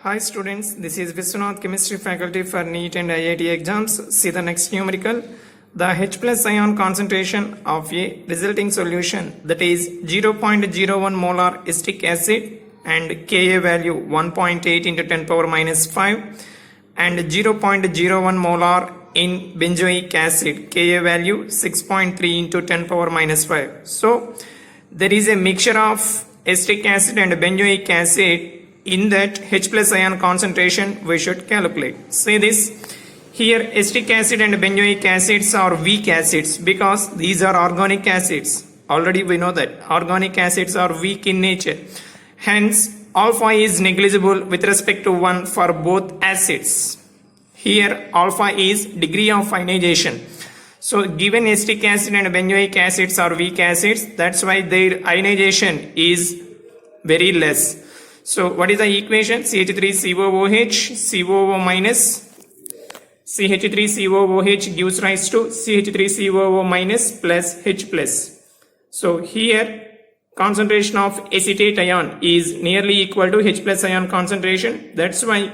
Hi students, this is Vishwanath, chemistry faculty for NEET and IIT exams. See the next numerical. The H plus ion concentration of a resulting solution, that is 0.01 molar acetic acid and Ka value 1.8 into 10 power minus 5 and 0.01 molar in benzoic acid, Ka value 6.3 into 10 power minus 5. So there is a mixture of acetic acid and benzoic acid. In that H plus ion concentration we should calculate. Say this, here acetic acid and benzoic acids are weak acids because these are organic acids. Already we know that organic acids are weak in nature. Hence alpha is negligible with respect to 1 for both acids. Here alpha is degree of ionization. So given acetic acid and benzoic acids are weak acids, that's why their ionization is very less. So what is the equation? CH3COOH, COO minus CH3COOH gives rise to CH3COO minus plus H plus. So here concentration of acetate ion is nearly equal to H plus ion concentration. That's why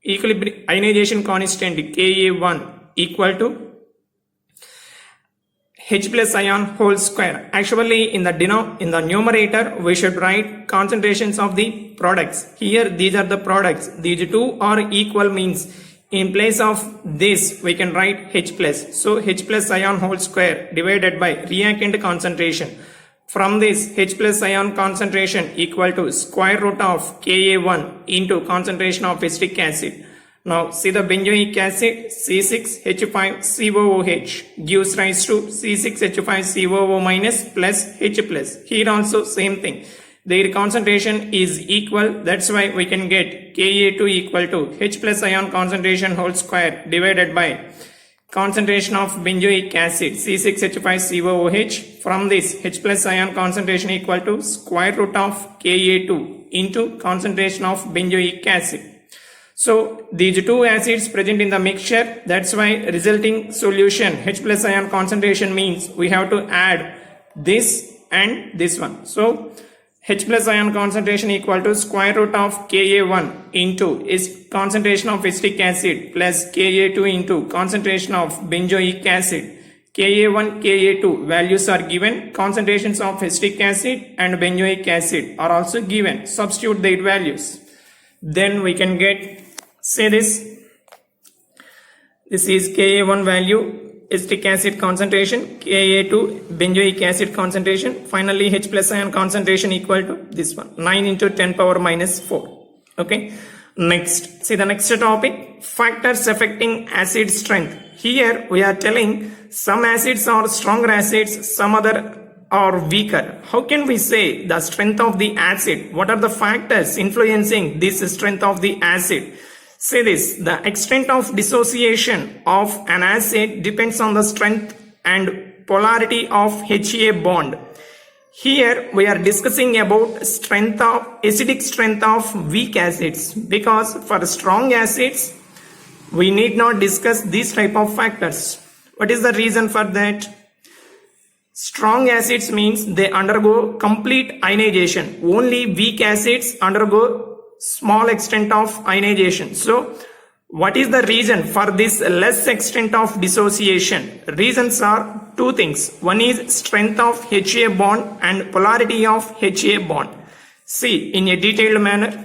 equilibrium ionization constant Ka1 equal to H plus ion whole square. Actually in the numerator we should write concentrations of the products. Here these are the products. These two are equal means in place of this we can write H plus. So H plus ion whole square divided by reactant concentration. From this H plus ion concentration equal to square root of Ka1 into concentration of acetic acid. Now see the benzoic acid C6H5COOH gives rise to C6H5COO minus plus H plus. Here also same thing. Their concentration is equal. That's why we can get Ka2 equal to H plus ion concentration whole square divided by concentration of benzoic acid C6H5COOH. From this H plus ion concentration equal to square root of Ka2 into concentration of benzoic acid. So these two acids present in the mixture, that's why resulting solution H plus ion concentration means we have to add this and this one. So H plus ion concentration equal to square root of Ka1 into is concentration of acetic acid plus Ka2 into concentration of benzoic acid. Ka1, Ka2 values are given, concentrations of acetic acid and benzoic acid are also given. Substitute their values. Then we can get, say this is Ka1 value acetic acid concentration, Ka2 benzoic acid concentration, finally H plus ion concentration equal to this one 9 into 10 power minus 4. Okay, next, see the next topic, factors affecting acid strength. Here we are telling some acids are stronger acids, some other are weaker. How can we say the strength of the acid? What are the factors influencing this strength of the acid? Say this, the extent of dissociation of an acid depends on the strength and polarity of Ha bond. Here we are discussing about strength of acidic strength of weak acids, because for strong acids we need not discuss these type of factors. What is the reason for that? Strong acids means they undergo complete ionization. Only weak acids undergo small extent of ionization. So what is the reason for this less extent of dissociation? Reasons are two things. One is strength of Ha bond and polarity of Ha bond. See in a detailed manner.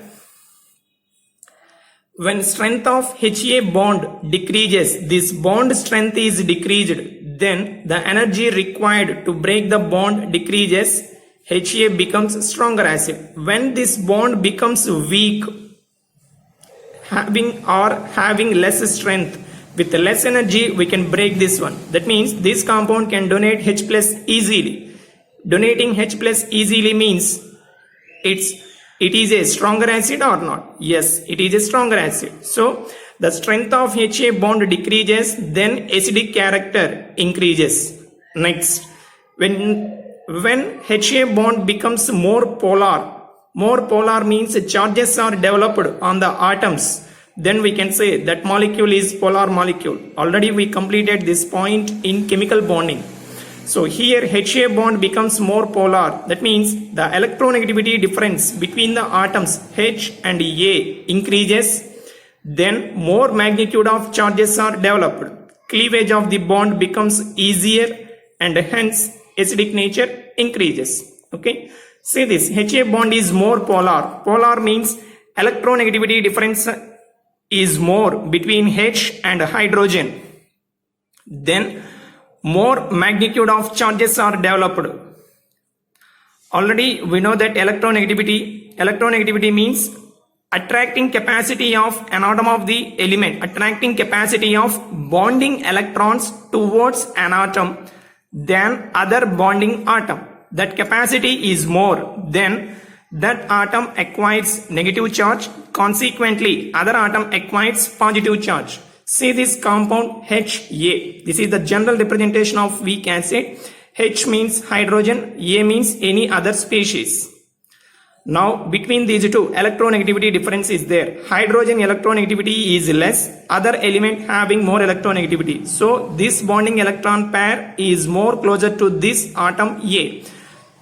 When strength of Ha bond decreases, this bond strength is decreased, then the energy required to break the bond decreases. Ha becomes stronger acid. When this bond becomes weak, having less strength, with less energy we can break this one. That means this compound can donate H plus easily. Donating H plus easily means it is a stronger acid or not? Yes, it is a stronger acid. So the strength of Ha bond decreases, then acidic character increases. Next, when Ha bond becomes more polar means charges are developed on the atoms, then we can say that molecule is polar molecule. Already we completed this point in chemical bonding. So here HA bond becomes more polar. That means the electronegativity difference between the atoms H and A increases. Then more magnitude of charges are developed. Cleavage of the bond becomes easier and hence acidic nature increases. Okay. See this, HA bond is more polar. Polar means electronegativity difference is more between H and hydrogen. Then more magnitude of charges are developed. Already we know that electronegativity means attracting capacity of an atom of the element, attracting capacity of bonding electrons towards an atom than other bonding atom. That capacity is more, then that atom acquires negative charge. Consequently, other atom acquires positive charge. See this compound HA. This is the general representation of weak acid. H means hydrogen, A means any other species. Now between these two, electronegativity difference is there. Hydrogen electronegativity is less, other element having more electronegativity. So this bonding electron pair is more closer to this atom A.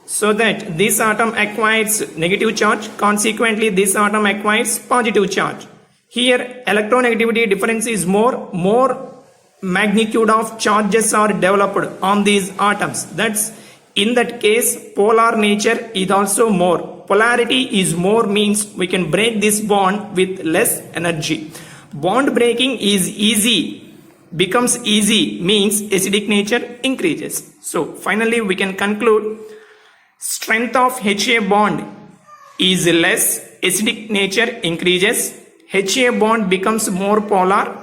So that this atom acquires negative charge, consequently this atom acquires positive charge. Here electronegativity difference is more magnitude of charges are developed on these atoms. That's in that case polar nature is also more. Polarity is more means we can break this bond with less energy. Bond breaking is easy, becomes easy means acidic nature increases. So finally we can conclude strength of HA bond is less, acidic nature increases. HA bond becomes more polar,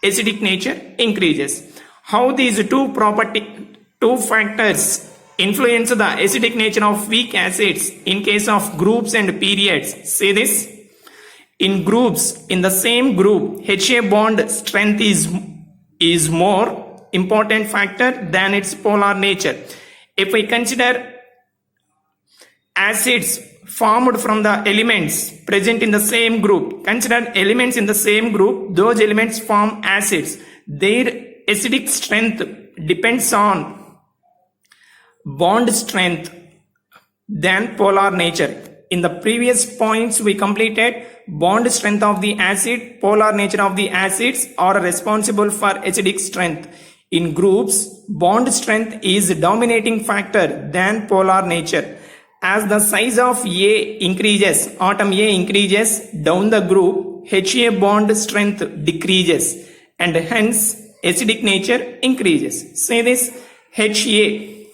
acidic nature increases. How these two factors influence the acidic nature of weak acids in case of groups and periods? See this. In groups, in the same group, HA bond strength is more important factor than its polar nature. If we consider acids formed from the elements present in the same group, consider elements in the same group, those elements form acids. Their acidic strength depends on bond strength than polar nature. In the previous points we completed, bond strength of the acid, polar nature of the acids are responsible for acidic strength. In groups, bond strength is dominating factor than polar nature. As the size of A increases, atom A increases down the group, HA bond strength decreases and hence acidic nature increases. Say this, HA.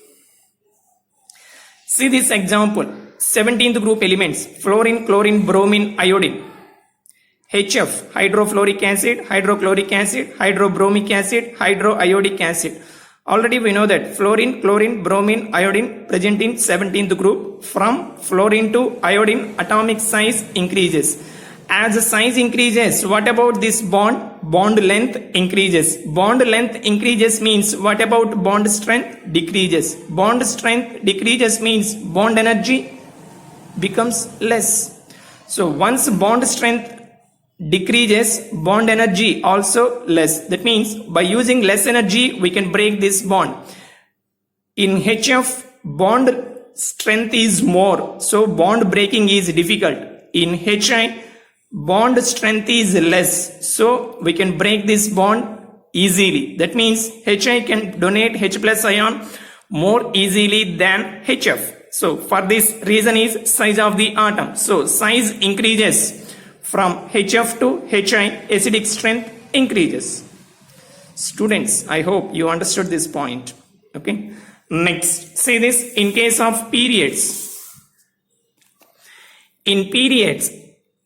See this example, 17th group elements, fluorine, chlorine, bromine, iodine. HF, hydrofluoric acid, hydrochloric acid, hydrobromic acid, hydroiodic acid. Already we know that fluorine, chlorine, bromine, iodine present in 17th group. From fluorine to iodine, atomic size increases. As the size increases, what about this bond? Bond length increases. Bond length increases means what about bond strength? Decreases. Bond strength decreases means bond energy becomes less. So once bond strength decreases, bond energy also less. That means by using less energy we can break this bond. In HF, bond strength is more, so bond breaking is difficult. In HI, bond strength is less, so we can break this bond easily. That means HI can donate H plus ion more easily than HF. So for this reason is size of the atom. So size increases. From HF to HI, acidic strength increases. Students, I hope you understood this point. Okay. Next, say this in case of periods. In periods,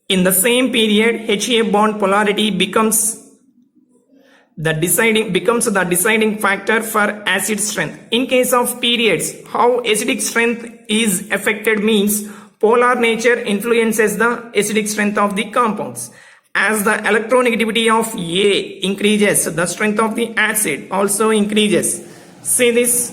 in the same period, HA bond polarity becomes the deciding factor for acid strength. In case of periods, how acidic strength is affected means polar nature influences the acidic strength of the compounds. As the electronegativity of A increases, the strength of the acid also increases. See this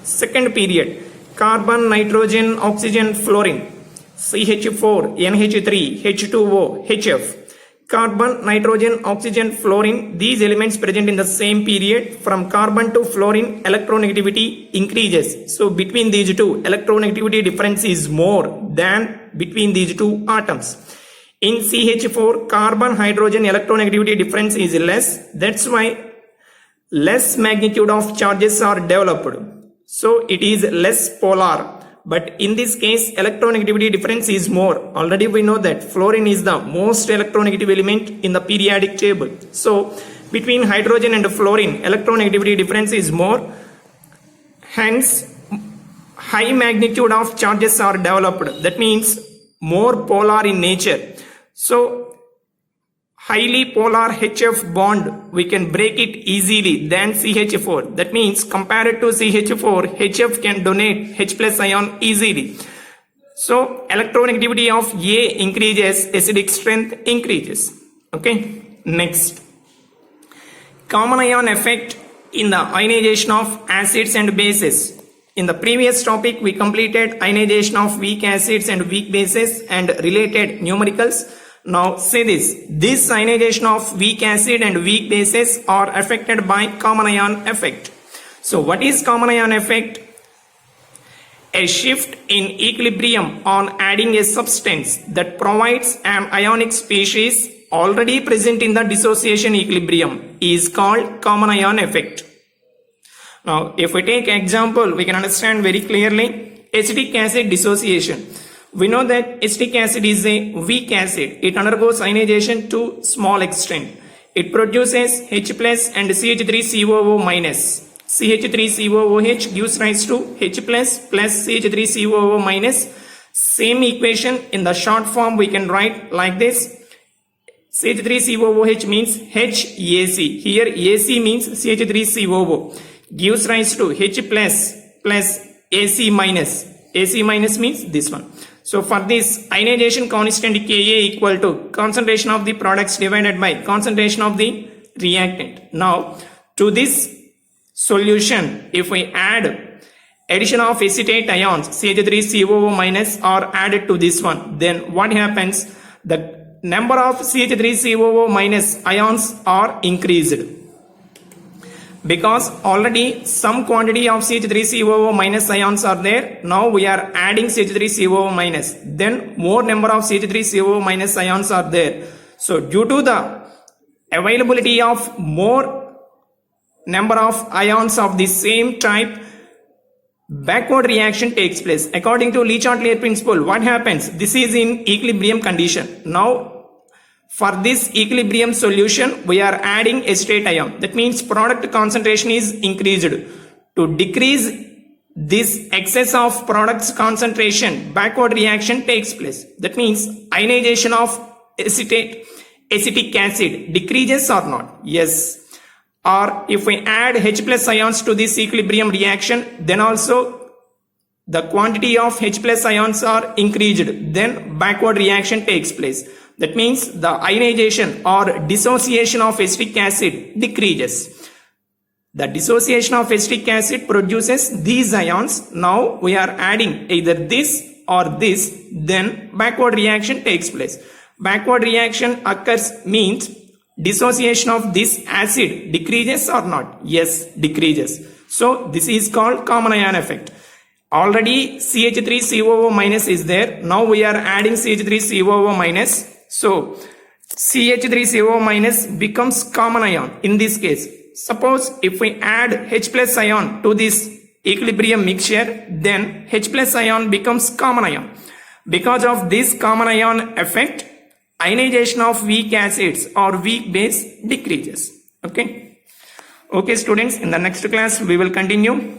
second period, carbon, nitrogen, oxygen, fluorine, CH4, NH3, H2O, HF. carbon, nitrogen, oxygen, fluorine, these elements present in the same period. From carbon to fluorine, electronegativity increases. So between these two, electronegativity difference is more than between these two atoms. In CH4, carbon, hydrogen, electronegativity difference is less. That's why less magnitude of charges are developed. So it is less polar. But in this case, electronegativity difference is more. Already we know that fluorine is the most electronegative element in the periodic table. So between hydrogen and fluorine, electronegativity difference is more. Hence, high magnitude of charges are developed. That means more polar in nature. So highly polar HF bond, we can break it easily than CH4. That means compared to CH4, HF can donate H plus ion easily. So electronegativity of A increases, acidic strength increases. Okay, next. Common ion effect in the ionization of acids and bases. In the previous topic, we completed ionization of weak acids and weak bases and related numericals. Now say this ionization of weak acid and weak bases are affected by common ion effect. So what is common ion effect? A shift in equilibrium on adding a substance that provides an ionic species already present in the dissociation equilibrium is called common ion effect. Now if we take example, we can understand very clearly acetic acid dissociation. We know that acetic acid is a weak acid. It undergoes ionization to small extent. It produces H plus and CH3COO minus. CH3COOH gives rise to H plus CH3COO minus. Same equation in the short form we can write like this. CH3COOH means HAC. Here AC means CH3COO. Gives rise to H plus AC minus. AC minus means this one. So for this, ionization constant Ka equal to concentration of the products divided by concentration of the reactant. Now to this solution, if we add addition of acetate ions CH3COO minus are added to this one, then what happens? The number of CH3COO minus ions are increased. Because already some quantity of CH3COO minus ions are there. Now we are adding CH3COO minus. Then more number of CH3COO minus ions are there. So due to the availability of more number of ions of the same type, backward reaction takes place. According to Le Chatelier principle, what happens? This is in equilibrium condition. Now for this equilibrium solution, we are adding acetate ion. That means product concentration is increased. To decrease this excess of products concentration, backward reaction takes place. That means ionization of acetic acid decreases or not? Yes. Or if we add H plus ions to this equilibrium reaction, then also the quantity of H plus ions are increased. Then backward reaction takes place. That means the ionization or dissociation of acetic acid decreases. The dissociation of acetic acid produces these ions. Now we are adding either this or this, then backward reaction takes place. Backward reaction occurs means dissociation of this acid decreases or not? Yes, decreases. So this is called common ion effect. Already CH3COO minus is there. Now we are adding CH3COO minus. So CH3COO minus becomes common ion in this case. Suppose if we add H plus ion to this equilibrium mixture, then H plus ion becomes common ion. Because of this common ion effect, ionization of weak acids or weak base decreases. Okay. Okay students, in the next class we will continue.